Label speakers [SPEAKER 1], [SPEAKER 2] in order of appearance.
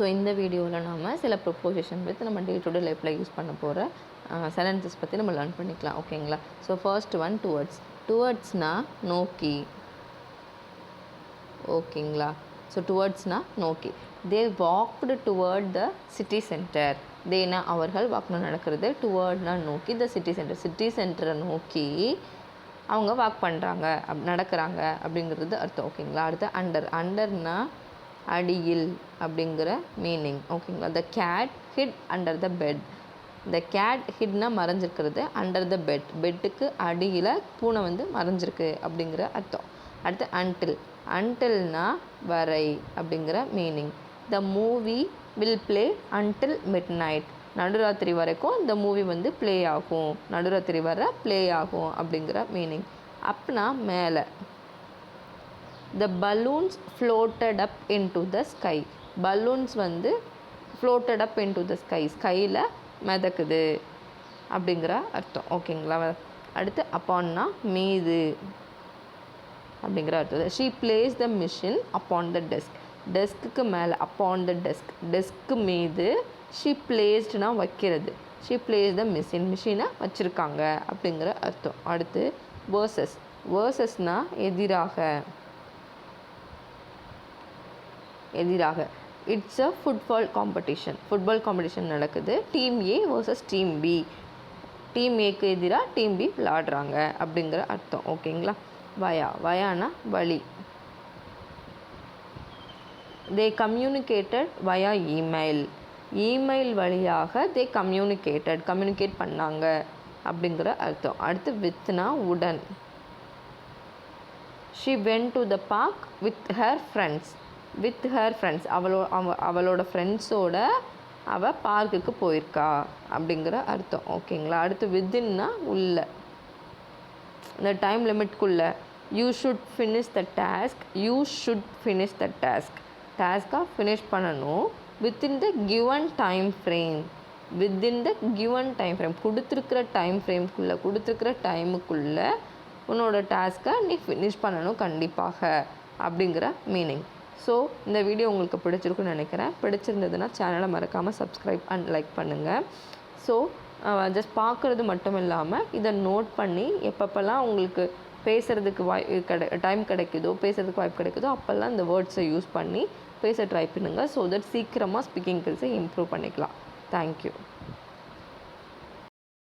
[SPEAKER 1] So இந்த வீடியோவில் நாம் சில ப்ரொப்போசிஷன் வித் நம்ம டே டு டே லைஃப்பில் யூஸ் பண்ண போகிற சென்டென்சஸ் பற்றி நம்ம லேர்ன் பண்ணிக்கலாம். ஓகேங்களா? ஸோ ஃபர்ஸ்ட் ஒன் டுவர்ட்ஸ்னால் நோக்கி. ஓகேங்களா? ஸோ டுவர்ட்ஸ்னால் நோக்கி. They walked toward the city centre. தேனா அவர்கள் வாக்னு நடக்கிறது, டுவர்ட்னா நோக்கி, த சிட்டி சென்டர் சிட்டி சென்டரை நோக்கி அவங்க வாக் பண்ணுறாங்க, நடக்கிறாங்க அப்படிங்கிறது அர்த்தம். ஓகேங்களா? அடுத்து அண்டர்னா அடியில் அப்படிங்கிற மீனிங். ஓகேங்களா? The cat hit under the bed. The cat ஹிட்னா மறைஞ்சிருக்கிறது, அண்டர் த பெட்டுக்கு அடியில் பூனை மறைஞ்சிருக்கு அப்படிங்கிற அர்த்தம். அடுத்து அன்டில்னா வரை அப்படிங்கிற meaning. The movie will play until midnight. நடுராத்திரி வரைக்கும் இந்த மூவி ப்ளே ஆகும், நடுராத்திரி வர ப்ளே ஆகும் அப்படிங்கிற மீனிங். அப்னா மேலே. The balloons floated up into the sky. Balloons floated up into the sky. ஸ்கையில் மிதக்குது அப்படிங்கிற அர்த்தம். ஓகேங்களா? அடுத்து அப்பான்னா மீது அப்படிங்கிற அர்த்தம். She placed the machine upon the desk. டெஸ்க்கு மேலே, upon the desk, டெஸ்க்கு மீது. She placeட்னா வைக்கிறது. She placed the machine, மிஷினை வச்சுருக்காங்க அப்படிங்கிற அர்த்தம். அடுத்து வேர்சஸ்னால் எதிராக. இட்ஸ் அ ஃபுட்பால் காம்படிஷன் நடக்குது. Team A versus team B. Team ஏக்கு எதிராக டீம் பி விளாடுறாங்க அப்படிங்கிற அர்த்தம். ஓகேங்களா? வயானா வழி. தே கம்யூனிகேட்டட் வயா இமெயில் வழியாக தே கம்யூனிகேட் பண்ணாங்க அப்படிங்கிற அர்த்தம். அடுத்து வித்னா உடன். She went to the park with her friends. அவளோட ஃப்ரெண்ட்ஸோட அவள் பார்க்குக்கு போயிருக்கா அப்படிங்கிற அர்த்தம். ஓகேங்களா? அடுத்து வித்தின்னா உள்ள, இந்த டைம் லிமிட்குள்ளே. யூ ஷுட் ஃபினிஷ் த டாஸ்க்காக ஃபினிஷ் பண்ணணும். Within the given time frame. கொடுத்துருக்கிற டைமுக்குள்ளே உன்னோட டாஸ்க்கை நீ ஃபினிஷ் பண்ணணும் கண்டிப்பாக அப்படிங்கிற மீனிங். ஸோ இந்த வீடியோ உங்களுக்கு பிடிச்சிருக்குன்னு நினைக்கிறேன். பிடிச்சிருந்ததுன்னா சேனலை மறக்காமல் சப்ஸ்கிரைப் அண்ட் லைக் பண்ணுங்கள். ஸோ ஜஸ்ட் பார்க்குறது மட்டும் இல்லாமல் இதை நோட் பண்ணி எப்பப்பெல்லாம் உங்களுக்கு பேசுகிறதுக்கு டைம் கிடைக்குதோ, பேசுகிறதுக்கு வாய்ப்பு கிடைக்குதோ அப்போல்லாம் இந்த வேர்ட்ஸை யூஸ் பண்ணி பேச ட்ரை பண்ணுங்கள். ஸோ தட் சீக்கிரமாக ஸ்பீக்கிங் ஸ்கில்ஸை இம்ப்ரூவ் பண்ணிக்கலாம். தேங்க்யூ.